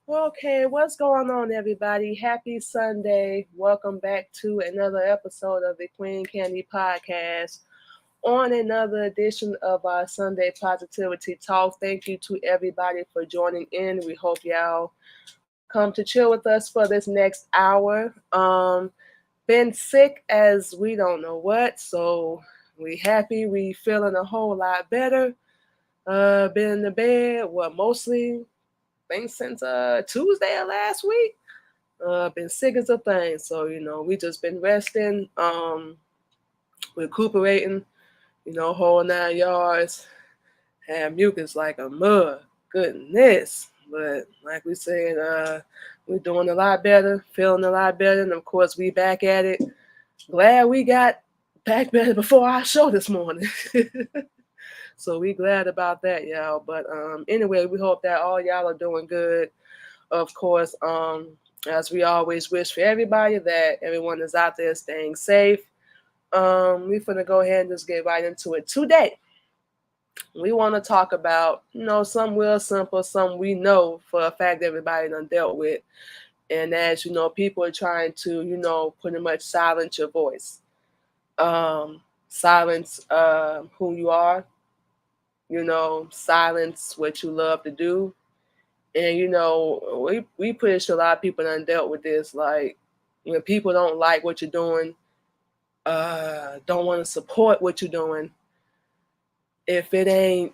Okay, what's going on, everybody? Happy Sunday. Welcome back to another episode of the Queen Candy Podcast. On another edition of our Sunday Positivity Talk. Thank you to everybody for joining in. We hope y'all come to chill with us for this next hour. Been sick as we don't know what, so we happy. We feeling a whole lot better. Been in the bed, mostly think since Tuesday of last week. Been sick as a thing, so we just been resting, recuperating, whole 9 yards. Have mucus like a mug. Goodness, but like we said, we're doing a lot better, feeling a lot better, and of course we back at it. Glad we got back better before our show this morning. So we glad about that, y'all. But anyway, we hope that all y'all are doing good. Of course, as we always wish for everybody that everyone is out there staying safe. We're gonna go ahead and just get right into it. Today, we want to talk about, some real simple, some we know for a fact everybody done dealt with. And as you know, people are trying to, pretty much silence your voice, silence who you are, silence what you love to do. And we pretty sure a lot of people done dealt with this. Like when people don't like what you're doing, don't want to support what you're doing. If it ain't,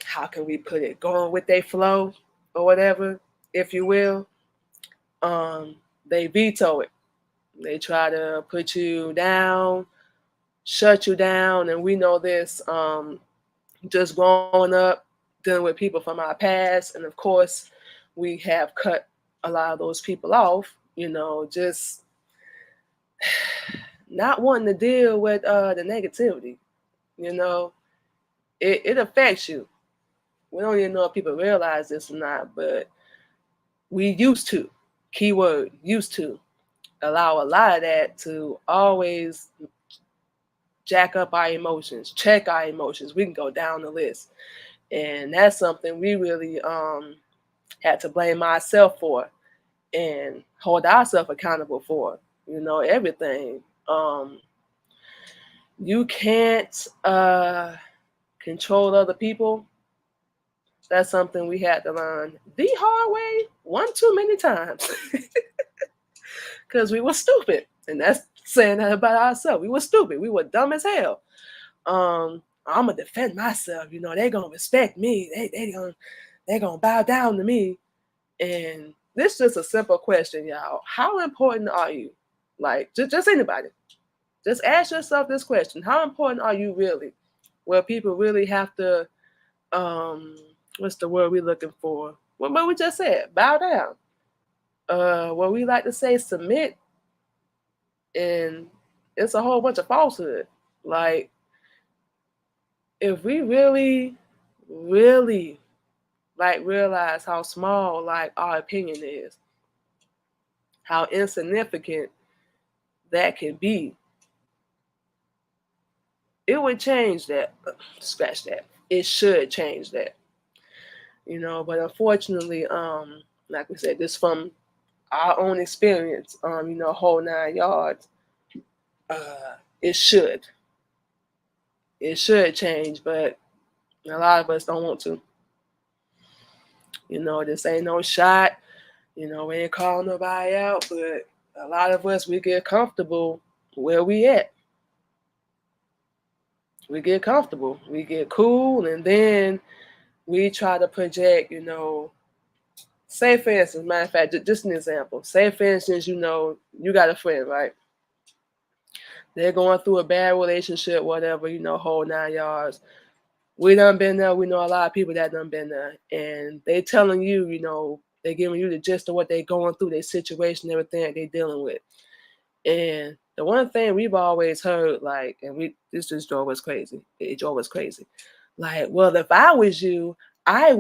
how can we put it, going with their flow or whatever, if you will, they veto it. They try to put you down, shut you down, and we know this. Just growing up, dealing with people from our past, and of course, we have cut a lot of those people off. Just not wanting to deal with the negativity. You know, it affects you. We don't even know if people realize this or not, but we used to, keyword, used to allow a lot of that to always jack up our emotions, check our emotions. We can go down the list. And that's something we really had to blame ourselves for and hold ourselves accountable for. Everything. You can't control other people. That's something we had to learn the hard way one too many times because we were stupid. And that's saying that about ourselves. We were stupid. We were dumb as hell. I'm gonna defend myself. They gonna respect me. They gonna bow down to me. And this is just a simple question, y'all. How important are you? Like just anybody. Just ask yourself this question: how important are you really? Where people really have to, what's the word we're looking for? What we just said, bow down. What we like to say, submit, and it's a whole bunch of falsehood. Like if we really, really like realize how small like our opinion is, how insignificant that can be, it would change that. Scratch that. It should change that. But unfortunately, like we said, this from our own experience, whole 9 yards, it should. It should change, but a lot of us don't want to. This ain't no shot. We ain't calling nobody out, but a lot of us, we get comfortable where we at. We get comfortable. We get cool, and then we try to project, say for instance, matter of fact, just an example. Say for instance, you got a friend, right? They're going through a bad relationship, whatever, whole 9 yards. We done been there. We know a lot of people that done been there. And they telling you, they giving you the gist of what they going through, their situation, everything that they dealing with. And the one thing we've always heard, like, and this just drove us crazy. It drove us crazy. Like, well, if I was you, I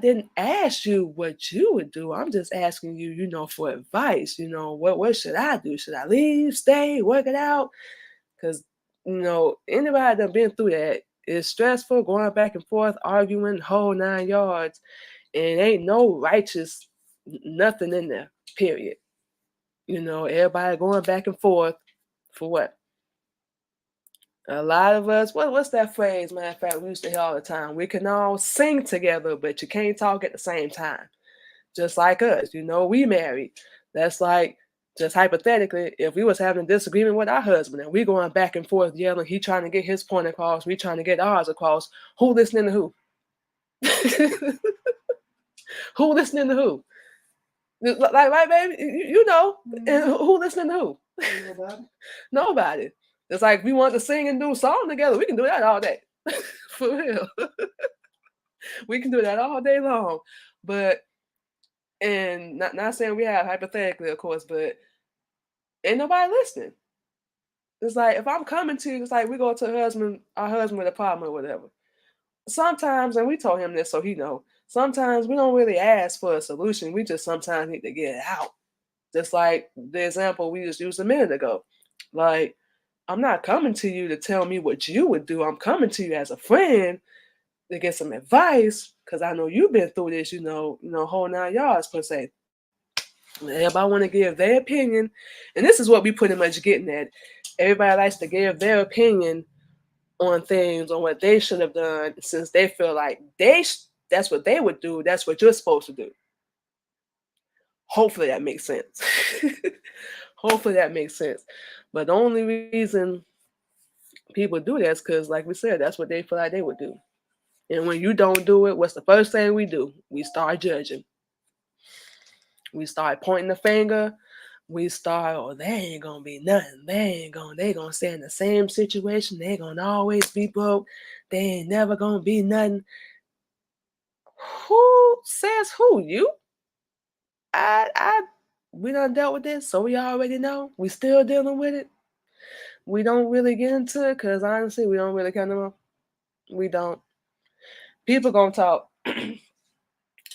didn't ask you what you would do. I'm just asking you, for advice. What should I do? Should I leave, stay, work it out? Because, anybody that been through that is stressful, going back and forth, arguing, whole 9 yards. And ain't no righteous nothing in there, period. Everybody going back and forth for what? A lot of us, what's that phrase, matter of fact, we used to hear all the time? We can all sing together, but you can't talk at the same time. Just like us, we married. That's like, just hypothetically, if we was having a disagreement with our husband and we going back and forth yelling, he trying to get his point across, we trying to get ours across, who listening to who? Who listening to who? Like, right, baby? And who listening to who? Nobody. Nobody. It's like we want to sing and do a song together. We can do that all day. For real. We can do that all day long. But, and not saying we have hypothetically, of course, but ain't nobody listening. It's like if I'm coming to you, it's like we go to our husband with a problem or whatever. Sometimes, and we told him this so he know, sometimes we don't really ask for a solution. We just sometimes need to get it out. Just like the example we just used a minute ago. Like, I'm not coming to you to tell me what you would do. I'm coming to you as a friend to get some advice because I know you've been through this, whole 9 yards per se. Everybody want to give their opinion, and this is what we pretty much getting at. Everybody likes to give their opinion on things, on what they should have done, since they feel like that's what they would do. That's what you're supposed to do. Hopefully that makes sense. Hopefully that makes sense. But the only reason people do that is because, like we said, that's what they feel like they would do. And when you don't do it, what's the first thing we do? We start judging. We start pointing the finger. We start, oh, they ain't gonna be nothing. They gonna stay in the same situation. They gonna always be broke. They ain't never gonna be nothing. Who says who? You? We done dealt with this, so we already know. We still dealing with it. We don't really get into it because honestly, we don't really kind of know. We don't. People gonna talk.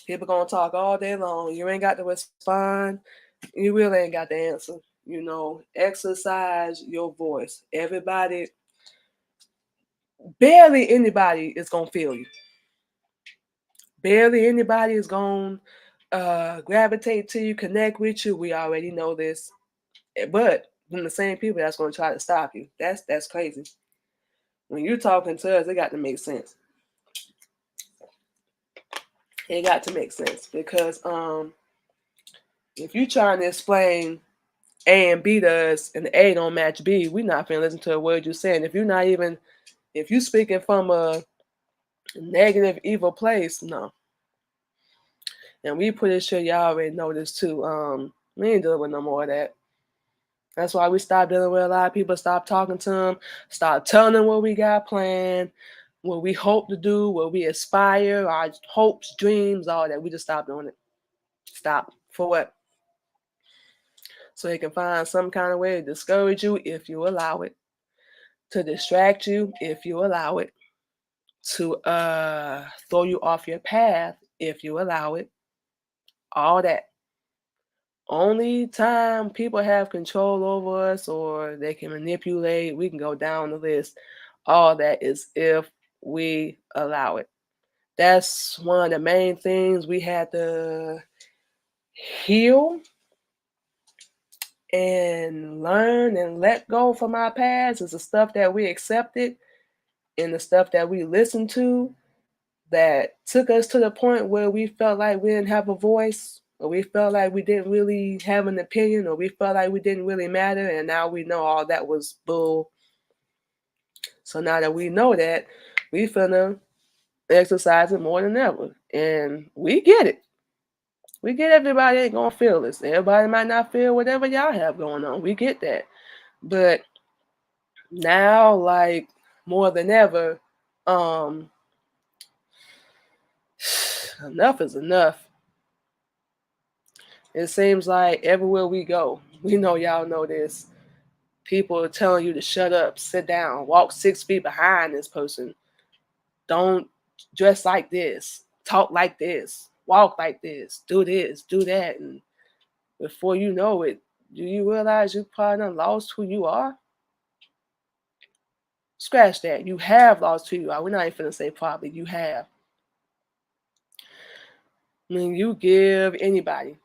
People gonna talk all day long. You ain't got to respond. You really ain't got the answer. Exercise your voice. Everybody, barely anybody is gonna feel you. Barely anybody is gonna gravitate to you, connect with you. We already know this. But then the same people that's gonna try to stop you. That's crazy. When you're talking to us, it got to make sense. It got to make sense because if you trying to explain A and B to us and A don't match B, we not finna listen to a word you're saying. If you speaking from a negative, evil place, no. And we pretty sure y'all already know this too. We ain't dealing with no more of that. That's why we stopped dealing with a lot of people. Stop talking to them. Stop telling them what we got planned, what we hope to do, what we aspire, our hopes, dreams, all that. We just stopped doing it. Stop. For what? So they can find some kind of way to discourage you if you allow it, to distract you if you allow it, to throw you off your path if you allow it. All that. Only time people have control over us or they can manipulate, we can go down the list. All that is if we allow it. That's one of the main things we had to heal and learn and let go from our past is the stuff that we accepted and the stuff that we listened to that took us to the point where we felt like we didn't have a voice, or we felt like we didn't really have an opinion, or we felt like we didn't really matter, and now we know all that was bull. So now that we know that, we finna exercise it more than ever. And we get it. We get everybody ain't gonna feel this. Everybody might not feel whatever y'all have going on. We get that. But now, like more than ever, enough is enough. It seems like everywhere we go, we know y'all know this. People are telling you to shut up, sit down, walk 6 feet behind this person. Don't dress like this, talk like this, walk like this, do that. And before you know it, do you realize you probably done lost who you are? Scratch that. You have lost who you are. We're not even finna say probably. You have. When you give anybody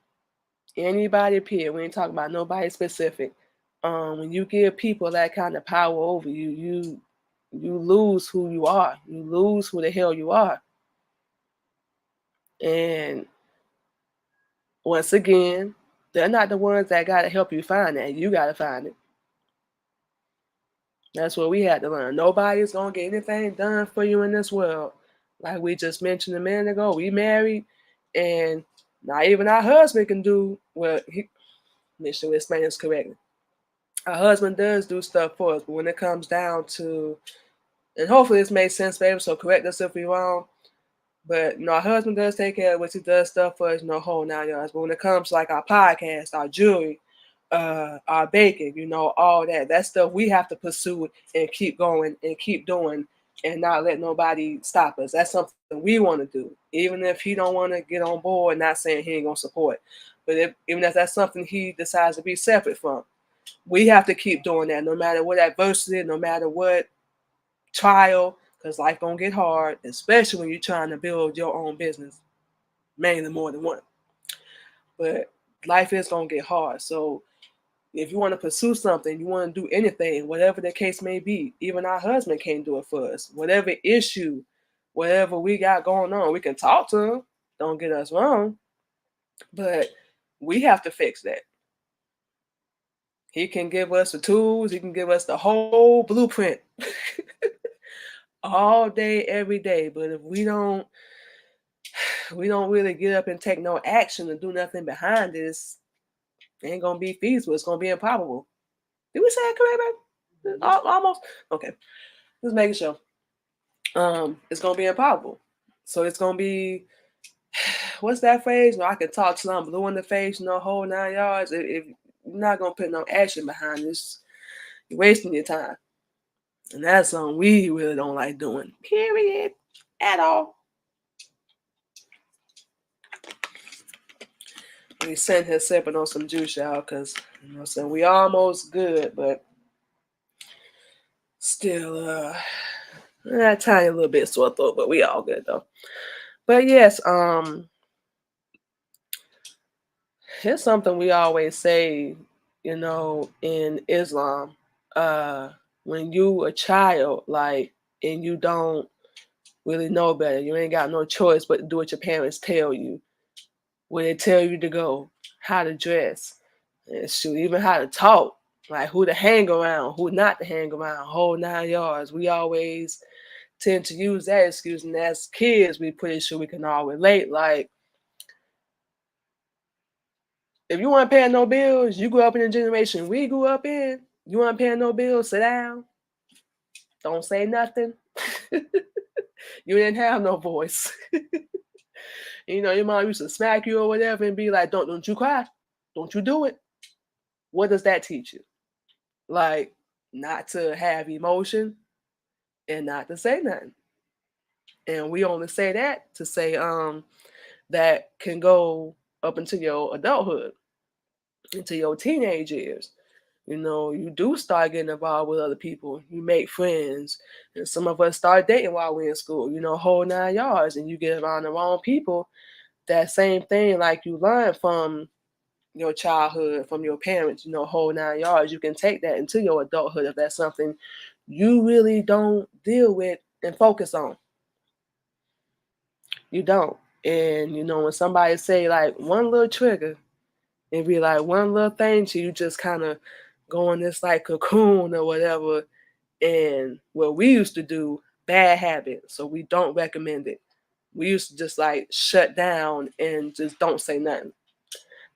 period, we ain't talking about nobody specific. When you give people that kind of power over you, you lose who you are. You lose who the hell you are. And once again, they're not the ones that gotta help you find that. You gotta find it. That's what we had to learn. Nobody's gonna get anything done for you in this world. Like we just mentioned a minute ago, we married, and not even our husband can do well. Make sure we explain this correctly. Our husband does do stuff for us, but when it comes down to, and hopefully this makes sense, baby. So correct us if we're wrong. But our husband does take care of us. He does stuff for us, whole 9 yards. But when it comes to like our podcast, our jewelry, our baking, all that stuff we have to pursue and keep going and keep doing and not let nobody stop us. That's something we want to do. Even if he don't want to get on board, not saying he ain't gonna support. But even if that's something he decides to be separate from, we have to keep doing that no matter what adversity, no matter what trial, because life gonna get hard, especially when you're trying to build your own business, mainly more than one. But life is gonna get hard. So if you want to pursue something, you want to do anything, whatever the case may be, even our husband can't do it for us. Whatever issue, whatever we got going on, we can talk to him. Don't get us wrong. But we have to fix that. He can give us the tools, he can give us the whole blueprint all day, every day. But if we don't really get up and take no action and do nothing behind this, it ain't gonna be feasible. It's gonna be improbable. Did we say it correct, baby? Almost. Okay. Just making sure. It's gonna be improbable. So it's gonna be, what's that phrase? I can talk till I'm blue in the face, whole 9 yards. If you're not gonna put no action behind this, you're wasting your time. And that's something we really don't like doing. Period. At all. We sent her sipping on some juice, y'all, because we almost good, but still a tiny little bit sore throat, but we all good though. But yes, here's something we always say, in Islam. When you a child, and you don't really know better, you ain't got no choice but to do what your parents tell you, where they tell you to go, how to dress, and shoot, even how to talk, like who to hang around, who not to hang around, whole 9 yards. We always tend to use that excuse, and as kids, we pretty sure we can all relate. Like, if you weren't paying no bills, you grew up in a generation we grew up in, you weren't paying no bills, sit down, don't say nothing. You didn't have no voice. Your mom used to smack you or whatever and be like, don't you cry, don't you do it. What does that teach you? Like, not to have emotion and not to say nothing. And we only say that to say that can go up into your adulthood, into your teenage years. You do start getting involved with other people. You make friends. And some of us start dating while we're in school, whole 9 yards, and you get around the wrong people. That same thing, like you learn from your childhood, from your parents, whole 9 yards, you can take that into your adulthood if that's something you really don't deal with and focus on. You don't. And when somebody say like one little trigger, and be like one little thing to you, just kind of go in this like cocoon or whatever. And what we used to do, bad habit, so we don't recommend it. We used to just like shut down and just don't say nothing.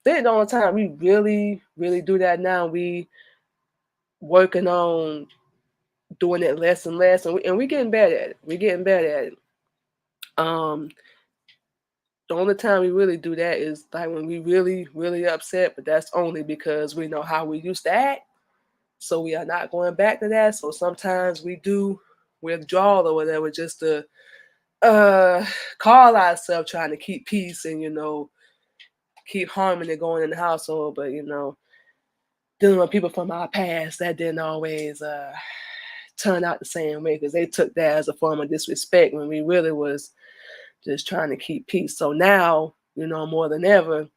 Then all the time we really, really do that now. We working on doing it less and less, and we getting better at it. We're getting better at it. The only time we really do that is like when we really, really upset, but that's only because we know how we used to act. So we are not going back to that. So sometimes we do withdrawal or whatever just to call ourselves trying to keep peace and, keep harmony going in the household. But, dealing with people from our past, that didn't always turn out the same way because they took that as a form of disrespect when we really was just trying to keep peace. So now more than ever,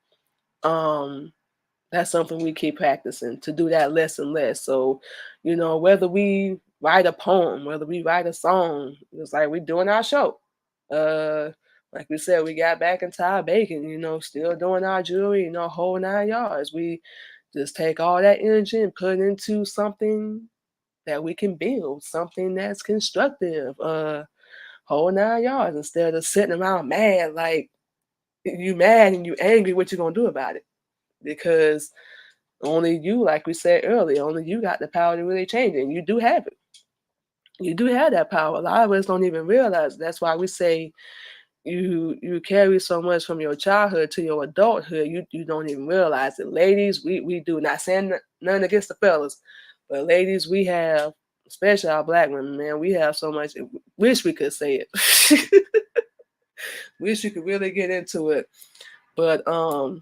that's something we keep practicing to do that less and less. So, whether we write a poem, whether we write a song, it's like we're doing our show. Like we said, we got back into our baking, still doing our jewelry, whole 9 yards. We just take all that energy and put it into something that we can build, something that's constructive, whole 9 yards, instead of sitting around mad, like you mad and you angry, what you gonna do about it? Because only you, like we said earlier, only you got the power to really change it. And you do have it. You do have that power. A lot of us don't even realize it. That's why we say you carry so much from your childhood to your adulthood. You don't even realize it. Ladies, we do. Not saying nothing against the fellas, but ladies, we have, especially our Black women, man, we have so much. Wish we could say it. Wish you could really get into it. But whole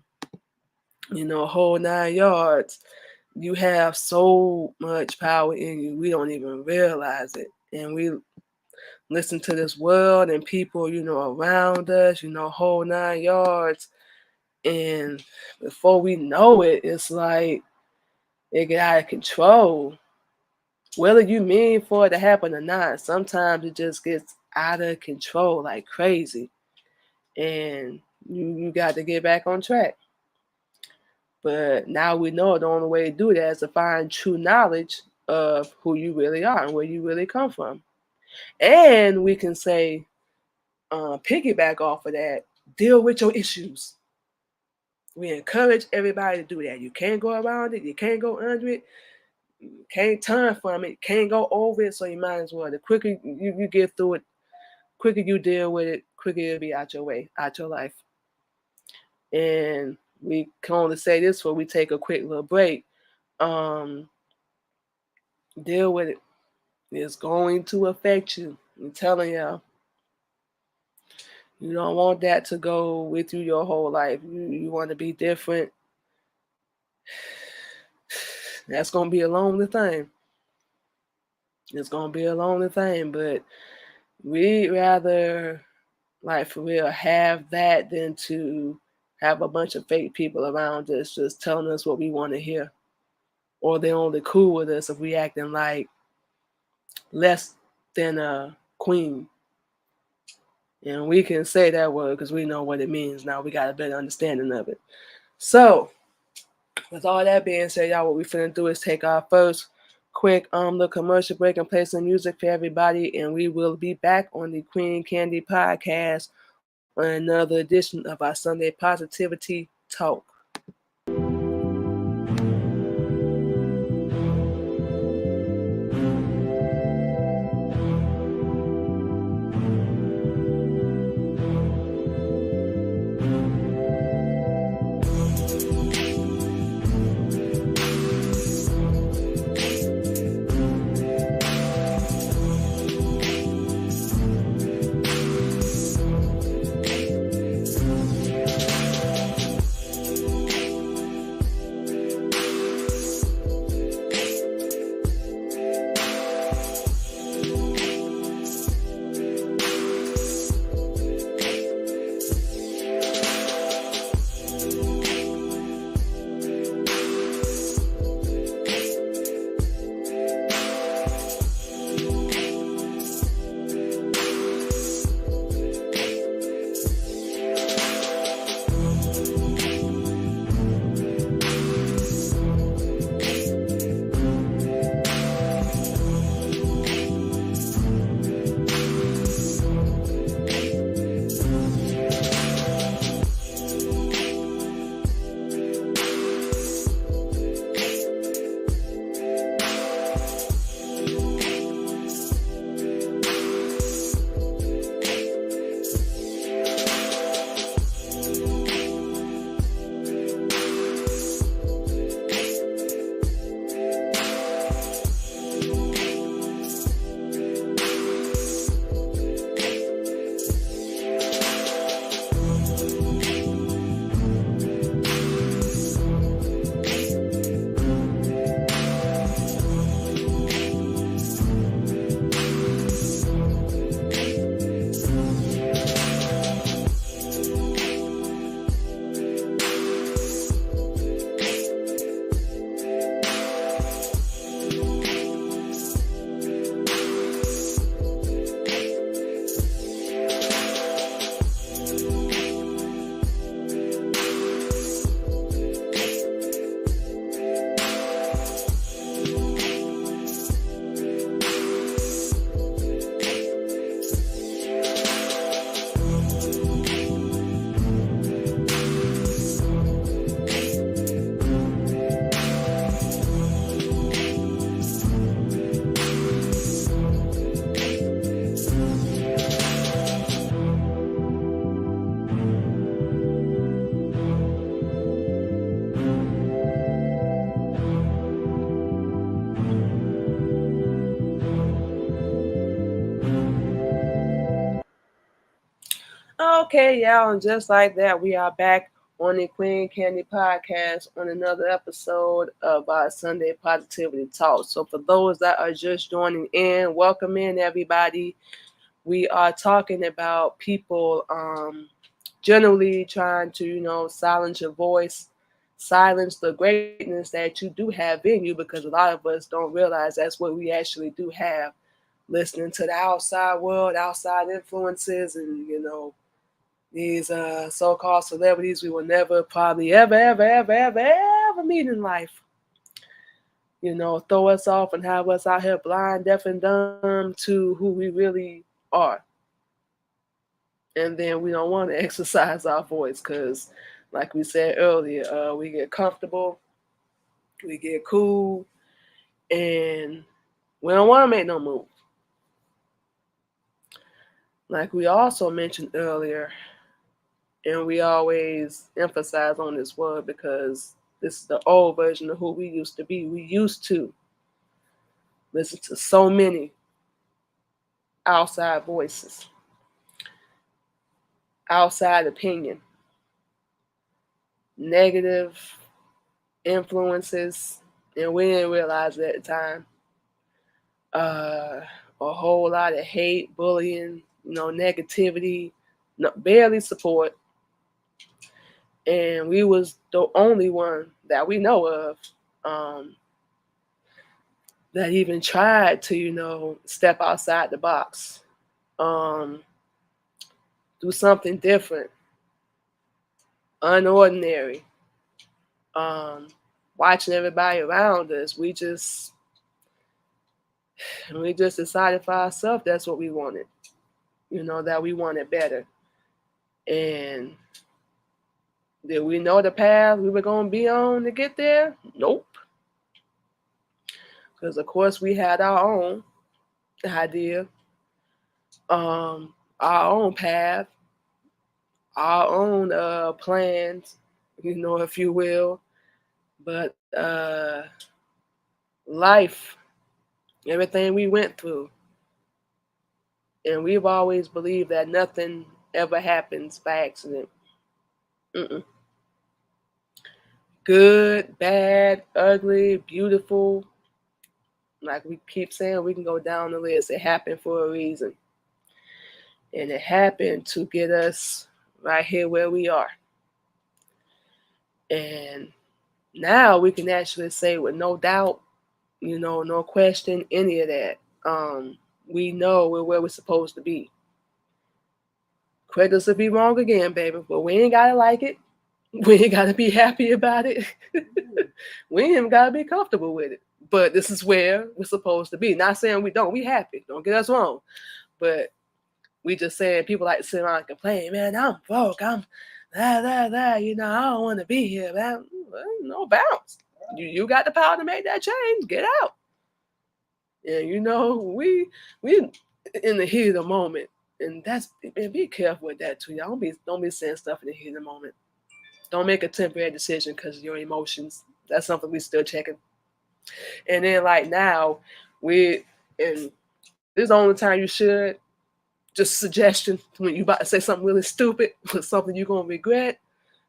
9 yards, you have so much power in you. We don't even realize it. And we listen to this world and people, around us, whole 9 yards. And before we know it, it's like it get out of control. Whether you mean for it to happen or not, sometimes it just gets out of control like crazy. And you got to get back on track. But now we know the only way to do that is to find true knowledge of who you really are and where you really come from. And we can say, piggyback off of that, deal with your issues. We encourage everybody to do that. You can't go around it. You can't go under it. You can't turn from it. Can't go over it. So you might as well. The quicker you get through it, quicker you deal with it, quicker it'll be out your way, out your life. And we can only say this before we take a quick little break. Deal with it. It's going to affect you. I'm telling y'all. You don't want that to go with you your whole life. You want to be different. That's going to be a lonely thing. It's going to be a lonely thing, but we'd rather, like for real, have that than to have a bunch of fake people around us just telling us what we want to hear. Or they're only cool with us if we acting like less than a queen. And we can say that word because we know what it means now. We got a better understanding of it. So, with all that being said, y'all, what we finna do is take our first quick little commercial break and play some music for everybody. And we will be back on the Queen Candy Podcast on another edition of our Sunday Positivity Talk. Okay, y'all, and just like that, we are back on the Queen Candy Podcast on another episode of our Sunday Positivity Talk. So, for those that are just joining in, welcome in, everybody. We are talking about people generally trying to, silence your voice, silence the greatness that you do have in you, because a lot of us don't realize that's what we actually do have. Listening to the outside world, outside influences, and these so-called celebrities we will never probably ever meet in life. Throw us off and have us out here blind, deaf, and dumb to who we really are. And then we don't want to exercise our voice because, like we said earlier, we get comfortable, we get cool, and we don't want to make no move. Like we also mentioned earlier, and we always emphasize on this word because this is the old version of who we used to be. We used to listen to so many outside voices, outside opinion, negative influences, and we didn't realize it at the time. A whole lot of hate, bullying, negativity, barely support, and we was the only one that we know of that even tried to, step outside the box, um, do something different, unordinary. Um, Watching everybody around us, we just decided for ourselves that's what we wanted. That we wanted better. And did we know the path we were going to be on to get there? Nope. Because of course we had our own idea, our own path, our own plans, if you will. But life, everything we went through, and we've always believed that nothing ever happens by accident. Mm-mm. Good, bad, ugly, beautiful. Like we keep saying, we can go down the list. It happened for a reason. And it happened to get us right here where we are. And now we can actually say with no doubt, no question, any of that. We know we're where we're supposed to be. Correct us if we wrong again, baby, but we ain't gotta like it. We ain't gotta be happy about it. We ain't even gotta be comfortable with it. But this is where we're supposed to be. Not saying we don't. We happy. Don't get us wrong. But we just saying people like to sit around and complain, man, I'm broke. I'm I don't want to be here, man. Well, no bounce. You got the power to make that change. Get out. And we in the heat of the moment. And that's, man, be careful with that too. Y'all don't be saying stuff in the heat of the moment. Don't make a temporary decision because of your emotions. That's something we still checking. And then like now, and this is the only time you should, just a suggestion when you about to say something really stupid or something you're gonna regret,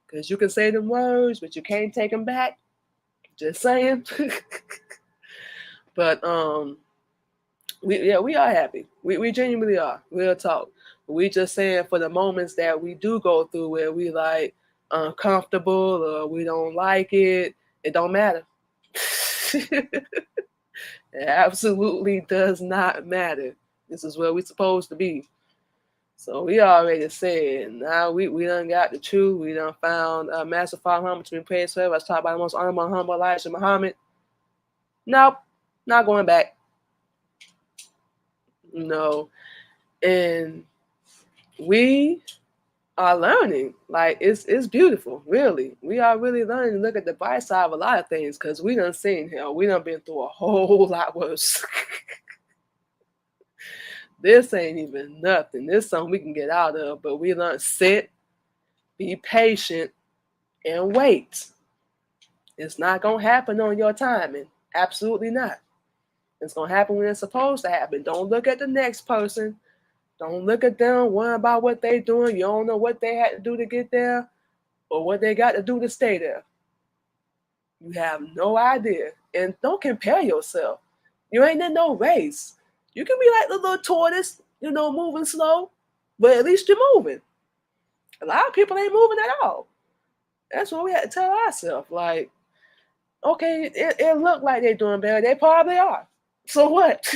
because you can say them words, but you can't take them back. Just saying. But we are happy. We genuinely are. Real talk. We just saying for the moments that we do go through where we like uncomfortable or we don't like it, it don't matter. It absolutely does not matter. This is where we're supposed to be. So we already said, now we done got the truth. We done found Master Father Muhammad to be praised forever. I was taught by the most honorable and humble Elijah Muhammad. Nope, not going back. No. And we are learning. Like it's beautiful, really. We are really learning to look at the bright side of a lot of things because we done seen hell. We done been through a whole lot worse. This ain't even nothing. This is something we can get out of, but we learn sit, be patient, and wait. It's not gonna happen on your timing. Absolutely not. It's gonna happen when it's supposed to happen. Don't look at the next person. Don't look at them, worry about what they doing. You don't know what they had to do to get there or what they got to do to stay there. You have no idea. And don't compare yourself. You ain't in no race. You can be like the little tortoise, moving slow, but at least you're moving. A lot of people ain't moving at all. That's what we had to tell ourselves. Like, okay, it looked like they're doing better. They probably are. So what?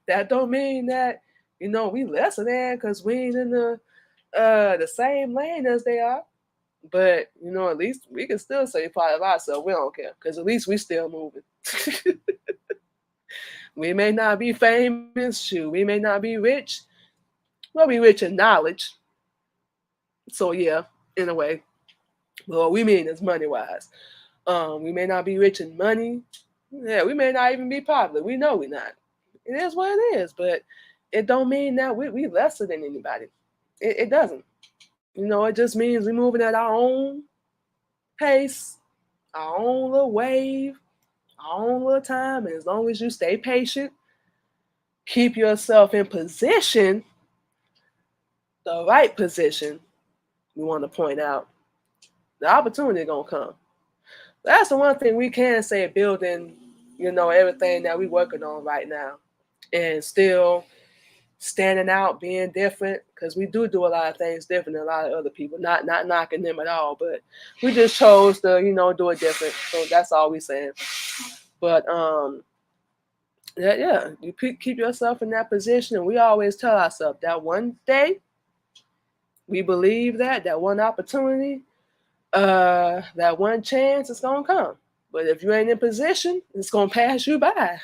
That don't mean that, we lesser than because we ain't in the same lane as they are. But, at least we can still say part of ourselves. We don't care because at least we still moving. We may not be famous, shoot. We may not be rich. We'll be rich in knowledge. So, yeah, in a way. Well, what we mean is money-wise. We may not be rich in money. Yeah, we may not even be popular. We know we're not. It is what it is. But it don't mean that we lesser than anybody. It doesn't. It just means we're moving at our own pace, our own little wave, our own little time. And as long as you stay patient, keep yourself in position, the right position, we want to point out, the opportunity gonna come. That's the one thing we can say building, everything that we working on right now. And still standing out, being different, because we do a lot of things different than a lot of other people. Not knocking them at all, but we just chose to, do it different. So that's all we saying. But yeah, you keep yourself in that position, and we always tell ourselves that one day we believe that one opportunity, that one chance is gonna come. But if you ain't in position, it's gonna pass you by.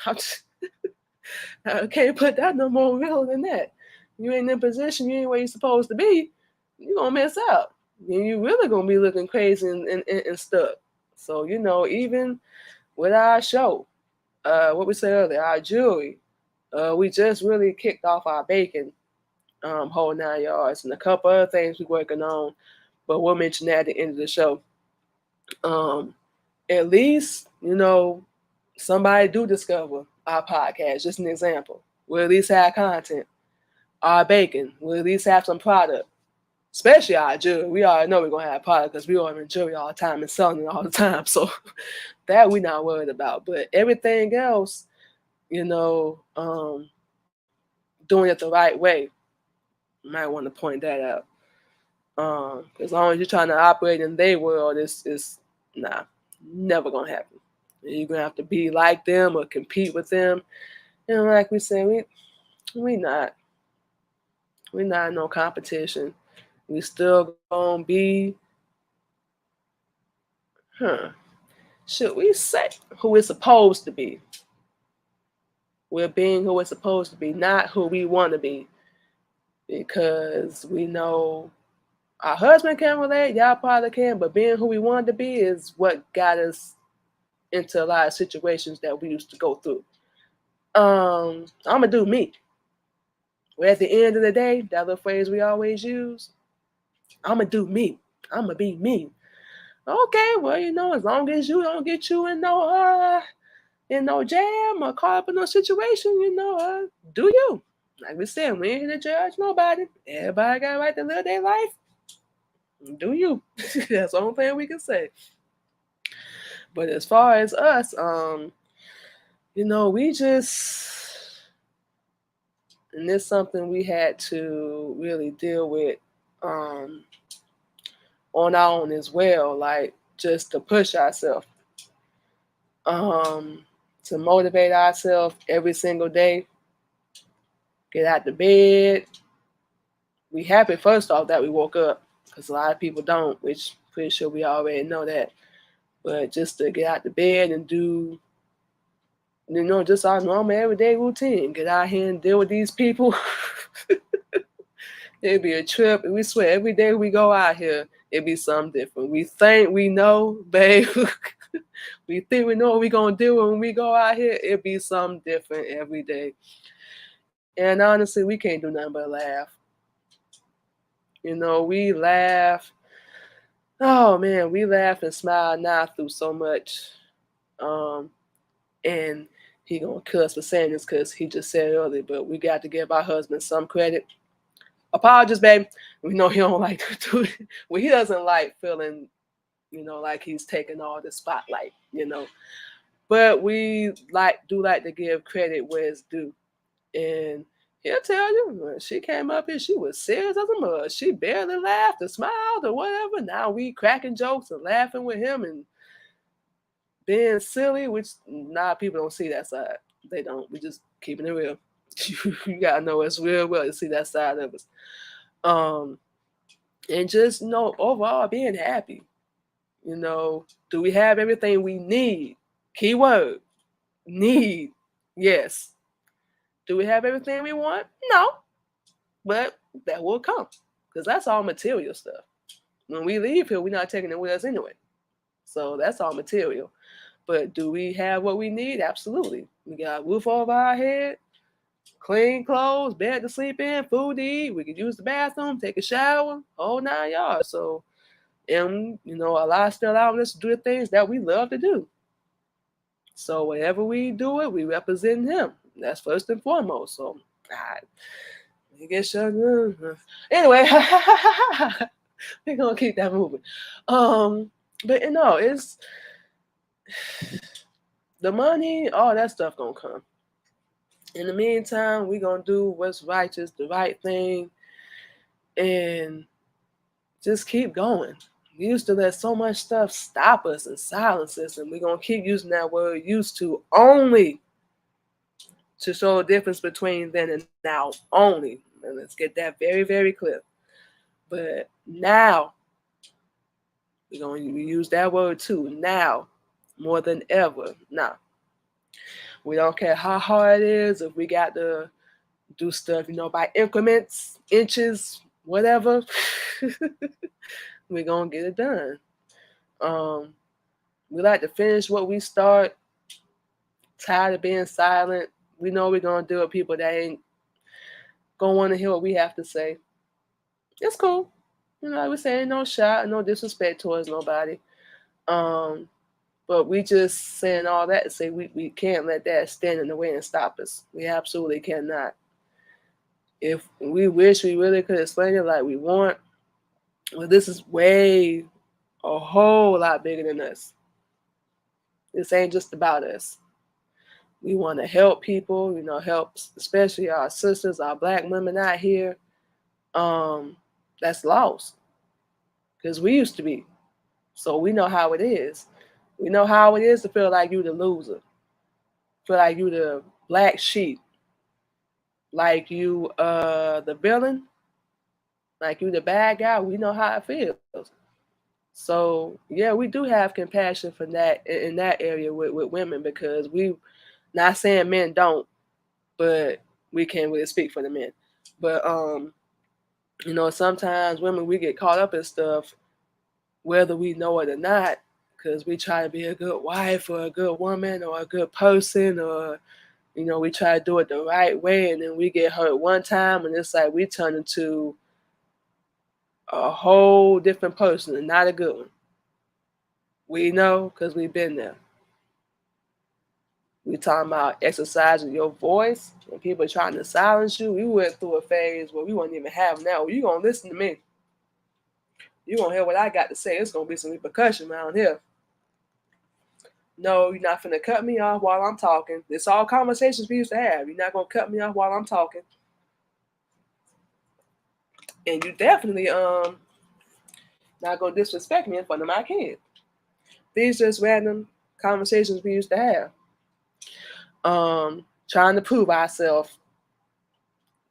I can't put that no more real than that. You ain't in position, you ain't where you're supposed to be, you're gonna miss out. And you really gonna be looking crazy and stuck. So, even with our show, what we said earlier, our jewelry, we just really kicked off our baking, whole 9 yards, and a couple other things we're working on, but we'll mention that at the end of the show. At least, somebody do discover our podcast, just an example. We'll at least have content. Our bacon, we'll at least have some product. Especially our jewelry. We already know we're going to have product because we order jewelry all the time and selling it all the time. So that we're not worried about. But everything else, doing it the right way, you might want to point that out. As long as you're trying to operate in their world, it's never going to happen. You're going to have to be like them or compete with them. And like we said, we not. We're not in no competition. We still gonna be, should we say who we're supposed to be? We're being who we're supposed to be, not who we want to be. Because we know our husband can relate, y'all probably can, but being who we wanted to be is what got us into a lot of situations that we used to go through. I'm gonna do me. Well, at the end of the day, that little phrase we always use, I'm gonna do me. I'm gonna be me. Okay, well, as long as you don't get you in no jam or caught up in no situation, do you. Like we said, we ain't here to judge nobody. Everybody got a right to live their life. Do you. That's the only thing we can say. But as far as us, we just, and it's something we had to really deal with on our own as well, like just to push ourselves, to motivate ourselves every single day, get out the bed. We happy first off that we woke up, because a lot of people don't, which pretty sure we already know that. But just to get out the bed and do, just our normal everyday routine, get out here and deal with these people. It'd be a trip, and we swear every day we go out here, it'd be something different. We think we know, babe. We think we know what we're gonna do when we go out here. It'd be something different every day. And honestly, we can't do nothing but laugh. We laugh. Oh man, we laugh and smile now through so much. And he gonna kill us for saying this because he just said it earlier, but we got to give our husband some credit. Apologies, baby. We know he don't like to do it. Well, he doesn't like feeling, like he's taking all the spotlight. But we do like to give credit where it's due. And he'll tell you, when she came up here, she was serious as a mud. She barely laughed or smiled or whatever. Now we cracking jokes and laughing with him and being silly, which people don't see that side. They don't. We just keeping it real. You gotta know us real well to see that side of us. And just overall being happy. Do we have everything we need? Keyword, need. Yes. Do we have everything we want? No. But that will come. Because that's all material stuff. When we leave here, we're not taking it with us anyway. So that's all material. But do we have what we need? Absolutely. We got a roof over our head, clean clothes, bed to sleep in, food to eat. We could use the bathroom, take a shower, whole 9 yards. So, and Allah still allowing us to do the things that we love to do. So whenever we do it, we represent Him. That's first and foremost. So, I guess anyway, we're gonna keep that moving. But it's the money, all that stuff gonna come. In the meantime, we're gonna do what's righteous, the right thing, and just keep going. We used to let so much stuff stop us and silence us, and we're gonna keep using that word used to only to show a difference between then and now only. And let's get that very, very clear. But now, we're going to use that word too. Now, more than ever. Now, we don't care how hard it is, if we got to do stuff, by increments, inches, whatever. We're going to get it done. We like to finish what we start. Tired of being silent. We know we're going to deal with people that ain't going to want to hear what we have to say. It's cool. We're saying no shot, no disrespect towards nobody. But we just saying all that to say we can't let that stand in the way and stop us. We absolutely cannot. If we wish we really could explain it like we want, well, this is a whole lot bigger than us. This ain't just about us. We want to help people, help especially our sisters, our Black women out here that's lost. Because we used to be. So we know how it is. We know how it is to feel like you the loser. Feel like you the black sheep. Like you the villain. Like you the bad guy. We know how it feels. So yeah, we do have compassion for that in that area with women, because we not saying men don't, but we can't really speak for the men. But sometimes women, we get caught up in stuff whether we know it or not, because we try to be a good wife or a good woman or a good person, or we try to do it the right way, and then we get hurt one time and it's like we turn into a whole different person and not a good one. We know because we've been there. We talking about exercising your voice and people trying to silence you. We went through a phase where we wouldn't even have now. You gonna listen to me. You gonna hear what I got to say. It's gonna be some repercussion around here. No, you're not finna cut me off while I'm talking. It's all conversations we used to have. You're not gonna cut me off while I'm talking. And you definitely not gonna disrespect me in front of my kids. These just random conversations we used to have. Trying to prove ourselves,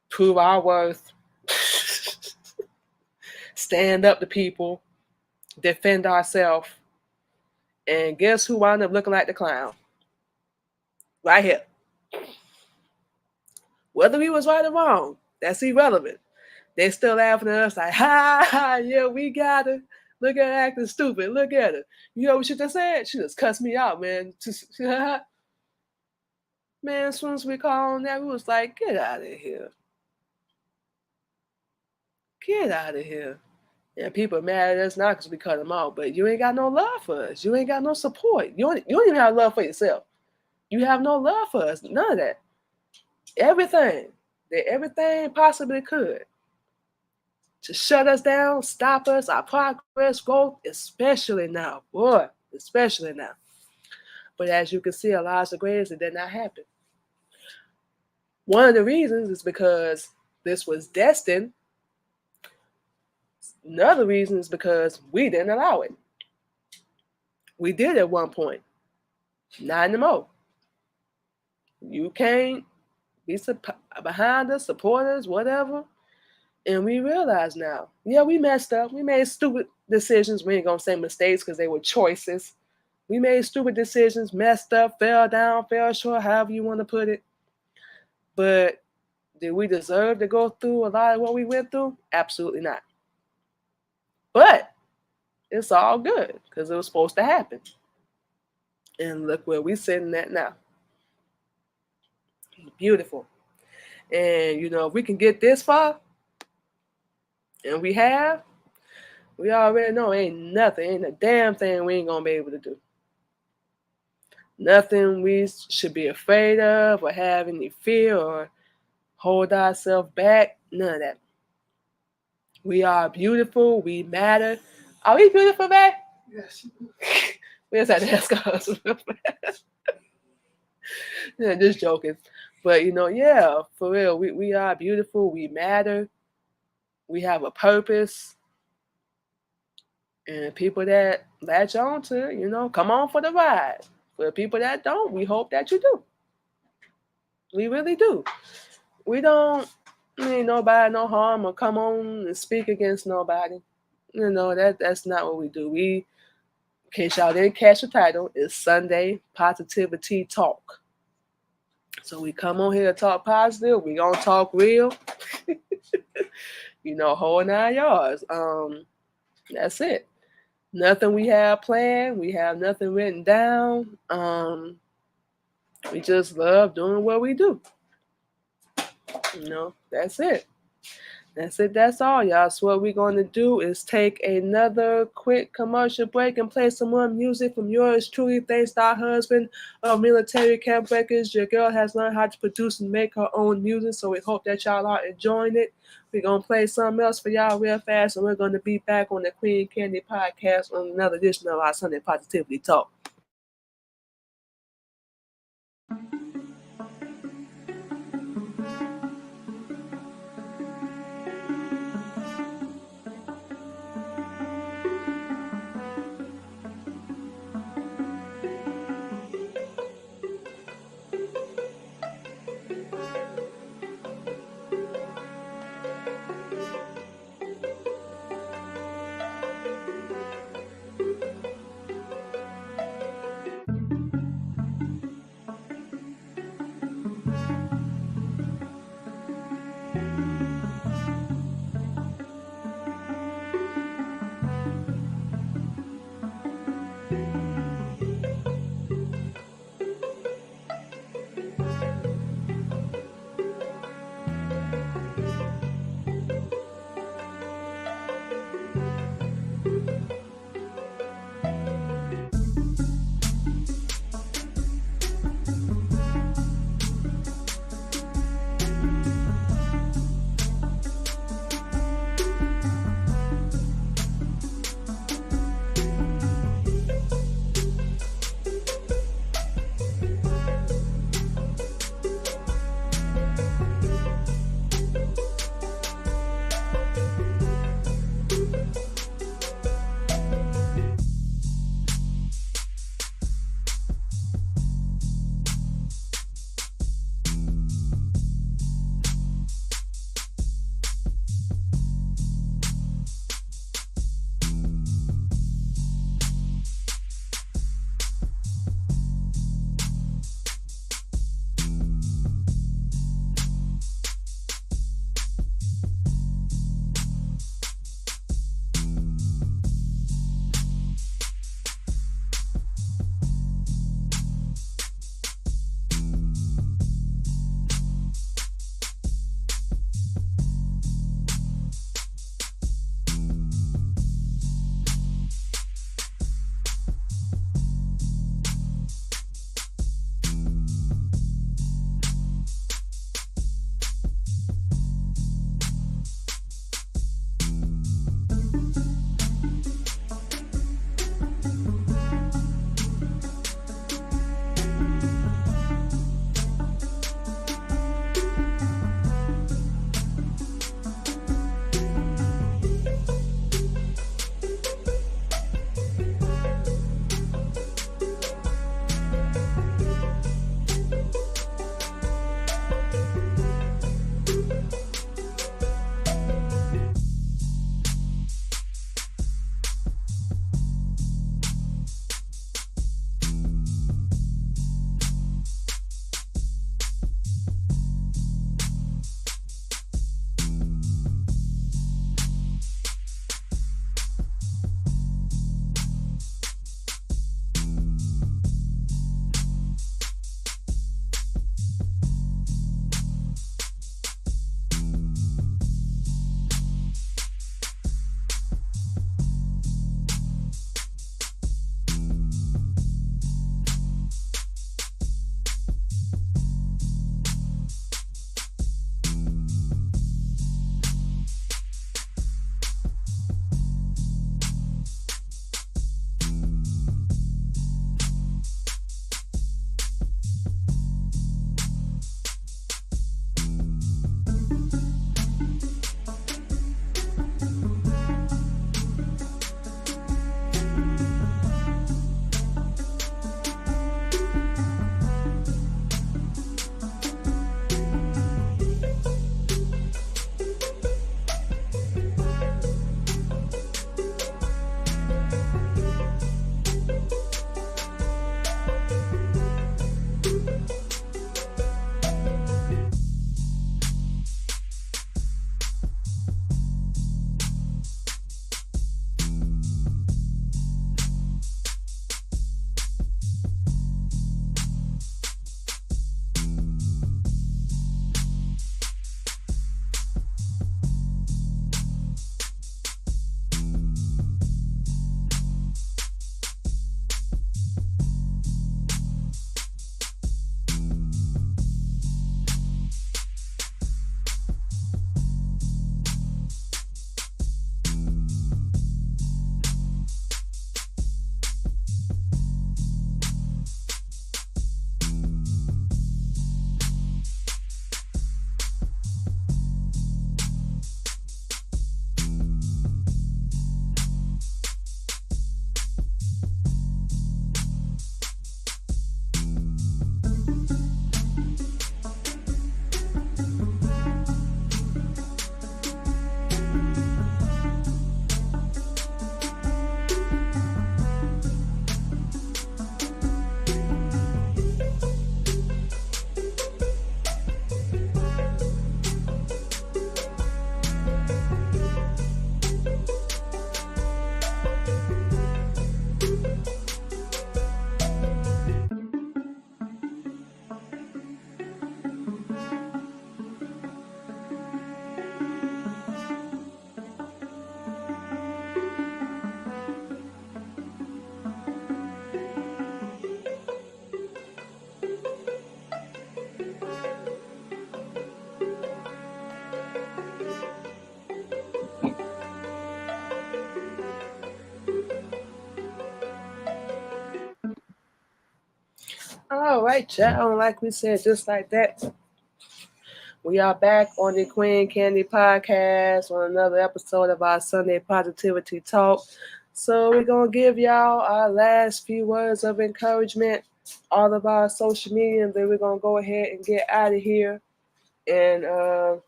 prove our worth, stand up to people, defend ourselves. And guess who wound up looking like the clown? Right here. Whether we was right or wrong, that's irrelevant. They still laughing at us like, ha, yeah, we got her. Look at her acting stupid. Look at her. You know what she just said? She just cussed me out, man. Man, as soon as we called on that, we was like, get out of here. Get out of here. And people are mad at us not because we cut them out, but you ain't got no love for us. You ain't got no support. You don't even have love for yourself. You have no love for us. None of that. Everything. Did everything possibly could to shut us down, stop us, our progress, growth, especially now. Boy, especially now. But as you can see, a lot of the greatest, it did not happen. One of the reasons is because this was destined. Another reason is because we didn't allow it. We did at one point. Not anymore. You can't be behind us, support us, whatever. And we realize now, yeah, we messed up. We made stupid decisions. We ain't gonna say mistakes because they were choices. We made stupid decisions, messed up, fell down, fell short, however you want to put it. But did we deserve to go through a lot of what we went through? Absolutely not. But it's all good because it was supposed to happen. And look where we're sitting at now. Beautiful. And, if we can get this far, and we already know ain't a damn thing we ain't going to be able to do. Nothing we should be afraid of or have any fear or hold ourselves back. None of that. We are beautiful. We matter. Are we beautiful, man? Yes. We just had to ask our husband. Yeah, just joking. But, yeah, for real, we are beautiful. We matter. We have a purpose. And people that latch on to, come on for the ride. For the people that don't, we hope that you do. We really do. We don't mean nobody no harm or come on and speak against nobody. That's not what we do. In case y'all didn't catch the title, it's Sunday Positivity Talk. So we come on here to talk positive. We gonna talk real. Whole 9 yards. That's it. Nothing we have planned. We have nothing written down. We just love doing what we do. That's it. That's it. That's all, y'all. So what we're going to do is take another quick commercial break and play some more music from yours truly. Thanks to our husband of Military Camp Records. Your girl has learned how to produce and make her own music, so we hope that y'all are enjoying it. We're going to play something else for y'all real fast, and we're going to be back on the Queen Candy Podcast on another edition of our Sunday Positivity Talk. All right, y'all. Like we said, just like that, we are back on the Queen Candy Podcast on another episode of our Sunday Positivity Talk. So we're gonna give y'all our last few words of encouragement, all of our social media, and then we're gonna go ahead and get out of here and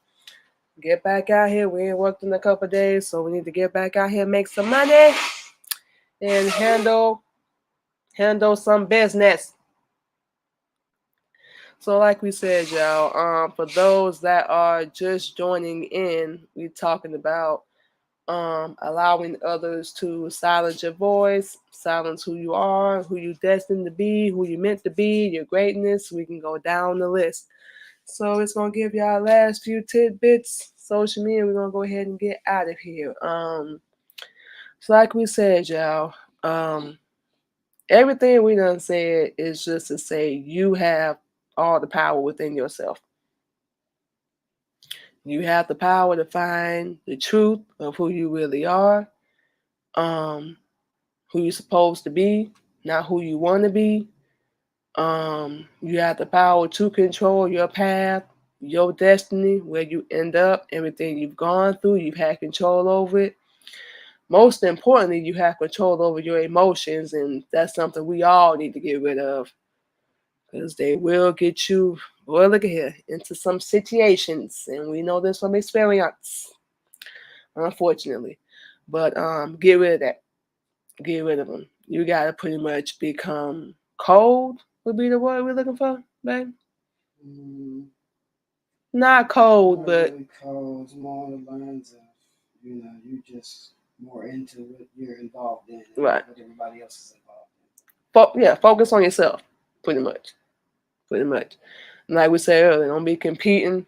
get back out here. We ain't worked in a couple of days, so we need to get back out here, make some money, and handle some business. So, like we said, y'all, for those that are just joining in, we're talking about allowing others to silence your voice, silence who you are, who you're destined to be, who you're meant to be, your greatness. We can go down the list. So it's gonna give y'all last few tidbits, social media. We're gonna go ahead and get out of here. So like we said, y'all, everything we done said is just to say you have all the power within yourself. You have the power to find the truth of who you really are, who you're supposed to be, not who you want to be. You have the power to control your path, your destiny, where you end up, everything you've gone through, you've had control over it. Most importantly, you have control over your emotions, and that's something we all need to get rid of because they will get you, boy, look at here, into some situations, and we know this from experience, unfortunately. But get rid of that. Get rid of them. You gotta pretty much become cold. Would be the word we're looking for, babe. Mm, Not cold, not but really cold. It's more on the lines of, you just more into what you're involved in and right. not what everybody else is involved Yeah, focus on yourself, pretty much. Pretty much. And like we said earlier, don't be competing,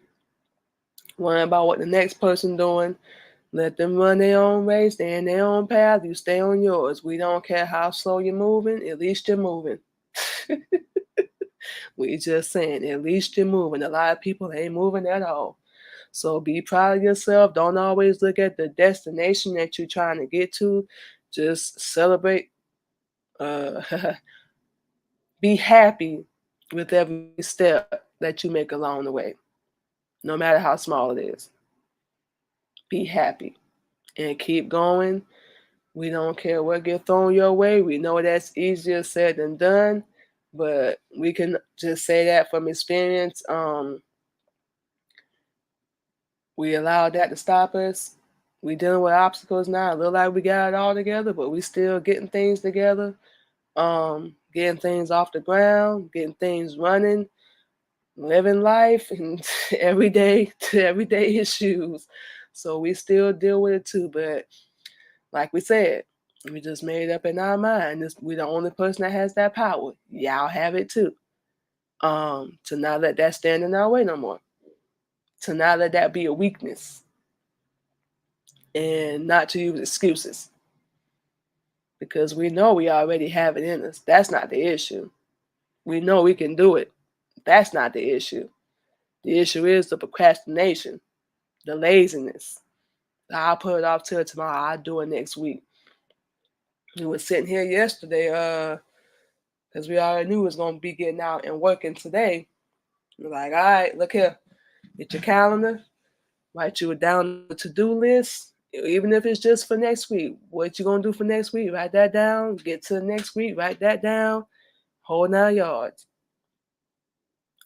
worrying about what the next person doing. Let them run their own race, stay in their own path. You stay on yours. We don't care how slow you're moving. At least you're moving. We just saying, at least you're moving. A lot of people ain't moving at all. So be proud of yourself. Don't always look at the destination that you're trying to get to. Just celebrate. Uh, be happy with every step that you make along the way, no matter how small it is. Be happy and keep going. We don't care what get thrown your way. We know that's easier said than done, but we can just say that from experience. We allowed that to stop us. We dealing with obstacles now. It look like we got it all together, but we still getting things together. Getting things off the ground, getting things running, living life, and everyday issues. So we still deal with it too. But like we said, we just made up in our mind. We the only person that has that power. Y'all have it too. To not let that stand in our way no more. To not let that be a weakness and not to use excuses because we know we already have it in us. That's not the issue. We know we can do it. That's not the issue. The issue is the procrastination, the laziness. I'll put it off till tomorrow. I'll do it next week. We were sitting here yesterday, because we already knew we was gonna be getting out and working today. We're like, all right, look here, get your calendar, write you down the to-do list, even if it's just for next week. What you gonna do for next week? Write that down. Get to the next week, write that down. Whole 9 yards,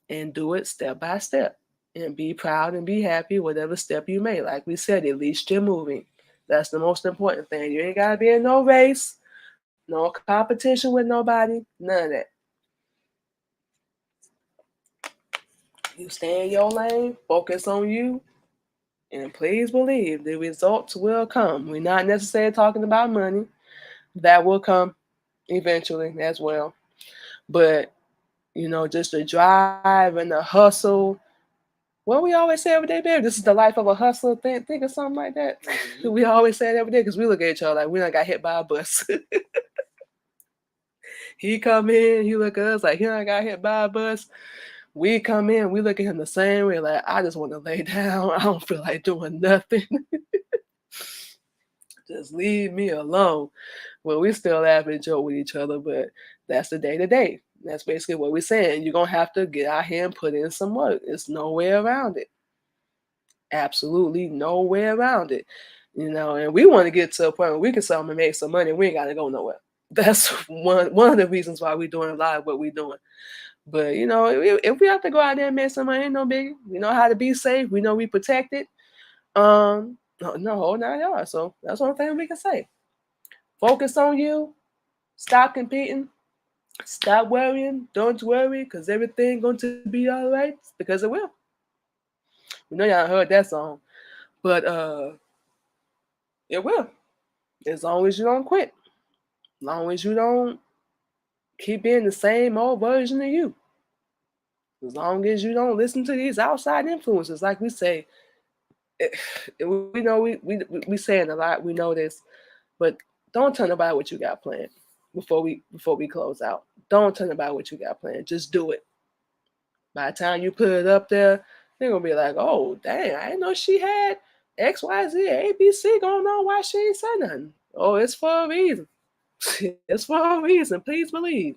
and do it step by step. And be proud and be happy whatever step you make. Like we said, at least you're moving. That's the most important thing. You ain't gotta be in no race, no competition with nobody, none of that. You stay in your lane, focus on you, and please believe the results will come. We're not necessarily talking about money. That will come eventually as well. But, just the drive and the hustle. What we always say every day, baby, this is the life of a hustler. Think of something like that. in. We always say it every day because we look at each other like we done got hit by a bus. He come in, he look at us like he done got hit by a bus. We come in, we look at him the same way, like I just want to lay down. I don't feel like doing nothing. Just leave me alone. Well, we still laugh and joke with each other, but that's the day to day. That's basically what we're saying. You're gonna have to get out here and put in some work. There's no way around it. Absolutely no way around it. And we want to get to a point where we can sell and make some money. We ain't gotta go nowhere. That's one of the reasons why we're doing a lot of what we're doing. But if we have to go out there and make some money, ain't no biggie. We know how to be safe. We know we protected. No, whole 9 yards. So that's one thing we can say. Focus on you. Stop competing. Stop worrying. Don't worry, cause everything going to be all right. Because it will. We know y'all heard that song, but it will. As long as you don't quit. As long as you don't keep being the same old version of you. As long as you don't listen to these outside influences, like we say, we know we saying a lot. We know this, but don't tell nobody what you got planned before we close out. Don't tell nobody what you got planned. Just do it. By the time you put it up there, they're gonna be like, "Oh, dang! I didn't know she had X, Y, Z, A, B, C. Going on. Why she ain't say nothing? Oh, it's for a reason. It's for a reason. Please believe.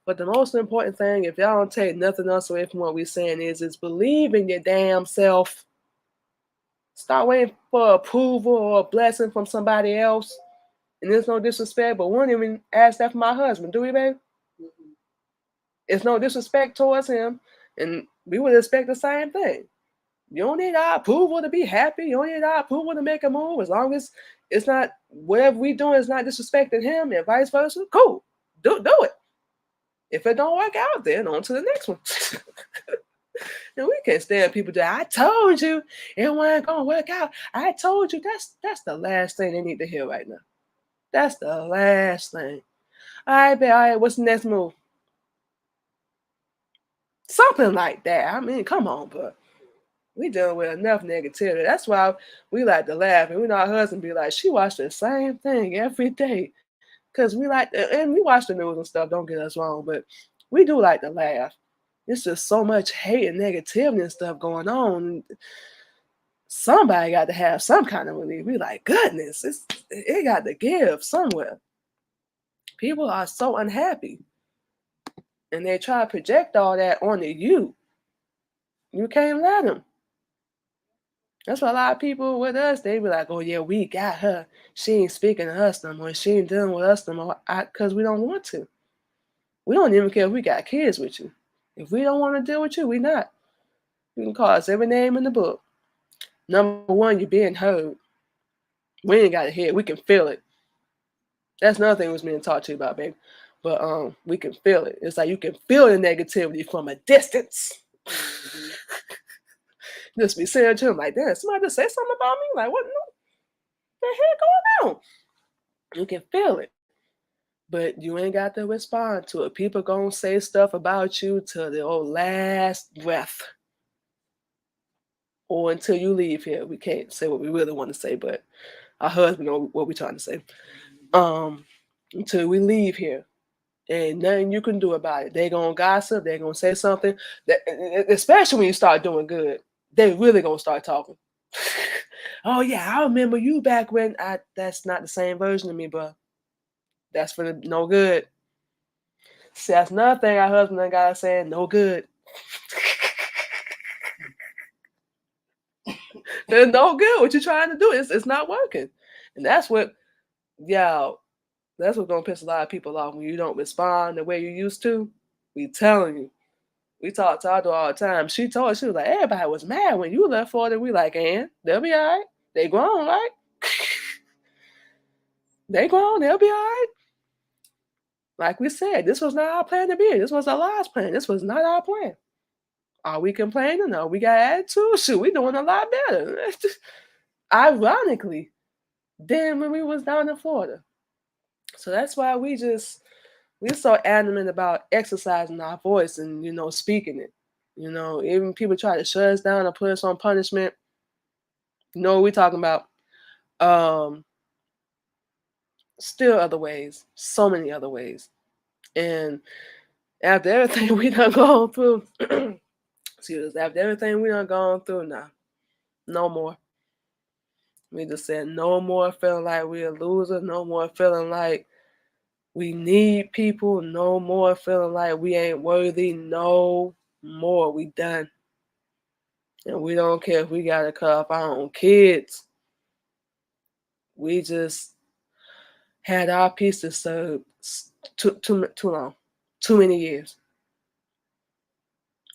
But the most important thing, if y'all don't take nothing else away from what we're saying, is believe in your damn self. Stop waiting for approval or a blessing from somebody else. And there's no disrespect, but we don't even ask that for my husband, do we, babe? It's no disrespect towards him, and we would expect the same thing. You don't need our approval to be happy. You don't need our approval to make a move. As long as it's not whatever we doing is not disrespecting him, and vice versa. Cool, do it. If it don't work out, then on to the next one. And we can't stand people that I told you it wasn't gonna work out. I told you. That's the last thing they need to hear right now. That's the last thing. All right, babe. All right, what's the next move? Something like that. I mean, come on, but we dealing with enough negativity. That's why we like to laugh, and we know our husband be like, she watched the same thing every day, cause we like to, and we watch the news and stuff. Don't get us wrong, but we do like to laugh. It's just so much hate and negativity and stuff going on. Somebody got to have some kind of relief. We like, goodness, it got to give somewhere. People are so unhappy, and they try to project all that onto you. You can't let them. That's why a lot of people with us, they be like, oh yeah, we got her. She ain't speaking to us no more. She ain't dealing with us no more. Because we don't want to. We don't even care if we got kids with you. If we don't want to deal with you, we not. You can call us every name in the book. Number one, you're being heard. We ain't got to hear it. We can feel it. That's another thing we was being talked to you about, baby. But we can feel it. It's like you can feel the negativity from a distance. Just be saying to him like, damn, somebody just say something about me? Like, what the hell going on? You can feel it. But you ain't got to respond to it. People gonna say stuff about you till the old last breath. Or until you leave here. We can't say what we really want to say, but our husband know what we're trying to say. Until we leave here. And nothing you can do about it. They gonna gossip, they gonna say something. That, especially when you start doing good. They really gonna start talking. Oh yeah, I remember you back when that's not the same version of me, bro. That's for no good. See, that's another thing our husband and God saying, no good. There's no good. What you trying to do? It's not working. And that's what, y'all, that's what's gonna piss a lot of people off when you don't respond the way you used to. We telling you. We talk to our daughter all the time. She told us, she was like, everybody was mad when you left for them. We like, and they'll be all right. They grown, right? They grown, they'll be all right. Like we said, this was not our plan to be. This was our last plan. This was not our plan. Are we complaining? No, we got attitude. Shoot, we doing a lot better. Ironically, than when we was down in Florida. So that's why we're so adamant about exercising our voice and speaking it. Even people try to shut us down or put us on punishment. You know what we're talking about. Still other ways, so many other ways. And after everything we done gone through, excuse us, after everything we done gone through, nah, no more. We just said no more feeling like we're a loser, no more feeling like we need people, no more feeling like we ain't worthy, no more. We done. And we don't care if we gotta cut off our own kids. We just had our piece to serve too long, too many years.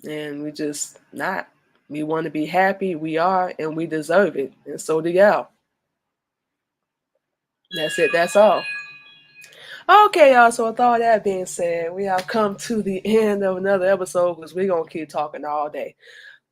And we just not. We want to be happy, we are, and we deserve it. And so do y'all. That's it, that's all. Okay, y'all. So with all that being said, we have come to the end of another episode because we're gonna keep talking all day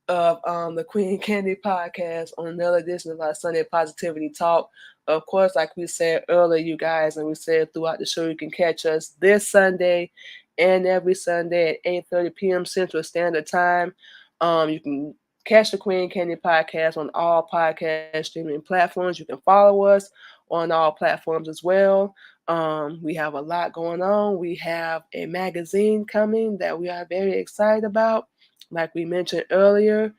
of the Queen Candy Podcast on another edition of our Sunday Positivity Talk. Of course, like we said earlier, you guys, and we said throughout the show, you can catch us this Sunday and every Sunday at 8:30 p.m. Central Standard Time. You can catch the Queen Candy Podcast on all podcast streaming platforms. You can follow us on all platforms as well. We have a lot going on. We have a magazine coming that we are very excited about. Like we mentioned earlier,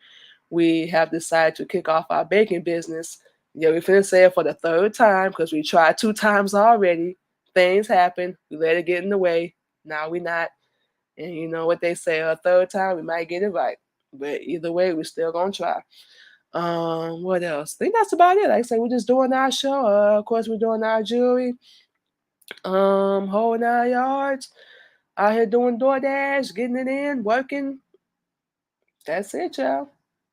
we have decided to kick off our baking business Yeah, we finna say it for the third time because we tried 2 times already. Things happen. We let it get in the way. Now we not. And you know what they say, a third time we might get it right. But either way, we're still gonna try. What else? I think that's about it. Like I said, we're just doing our show. Of course, we're doing our jewelry. Whole 9 yards. Out here doing DoorDash, getting it in, working. That's it, y'all.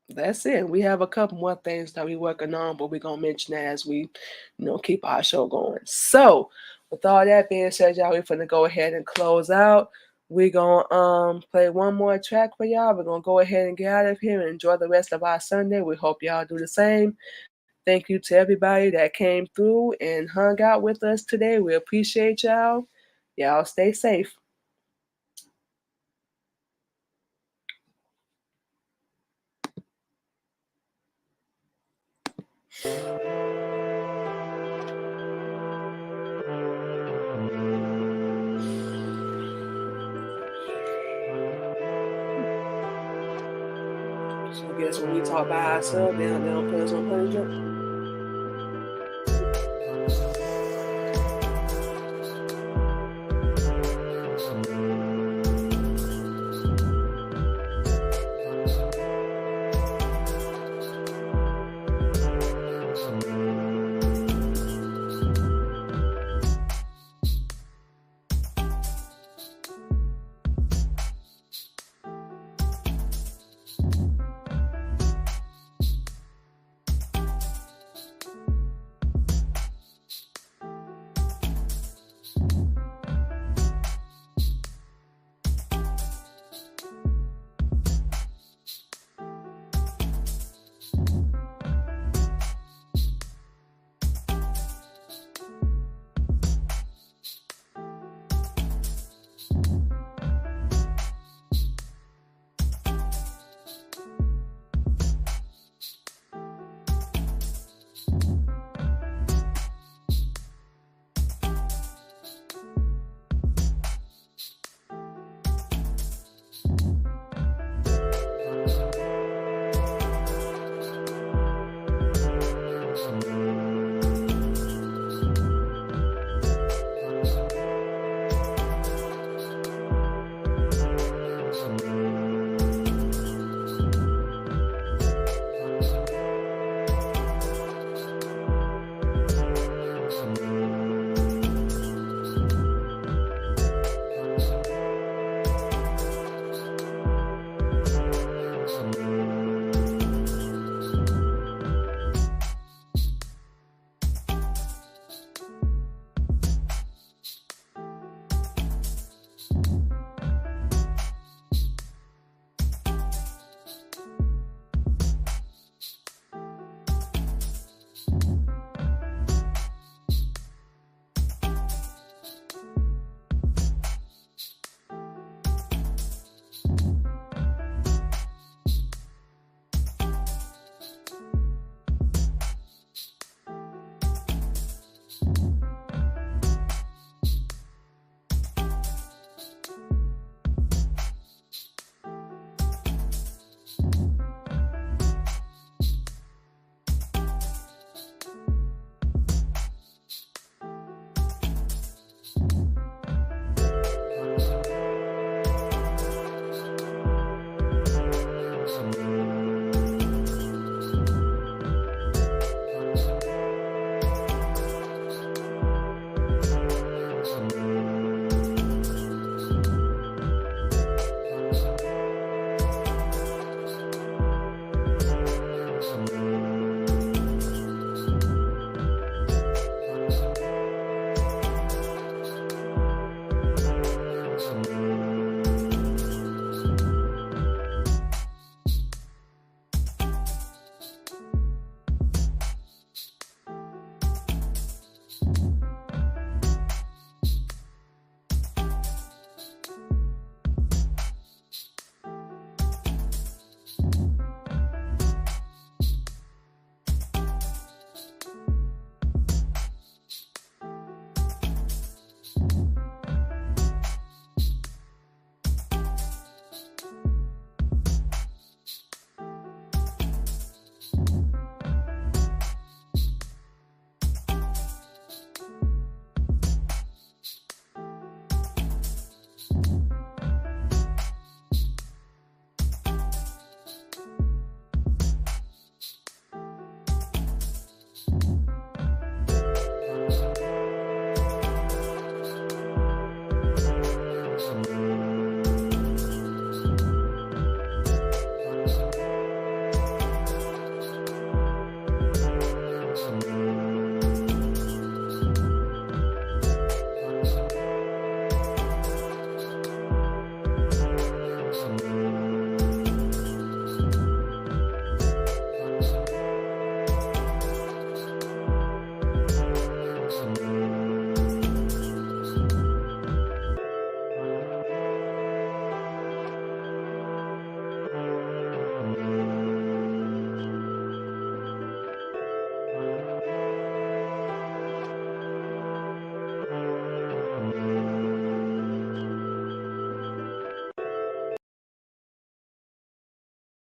That's it. We have a couple more things that we're working on, but we're gonna mention that as we, keep our show going. So, with all that being said, y'all, we're gonna go ahead and close out. We're gonna play one more track for y'all. We're gonna go ahead and get out of here and enjoy the rest of our Sunday. We hope y'all do the same. Thank you to everybody that came through and hung out with us today. We appreciate y'all. Y'all stay safe. So I guess when we talk by ourselves, they don't put us on punishment.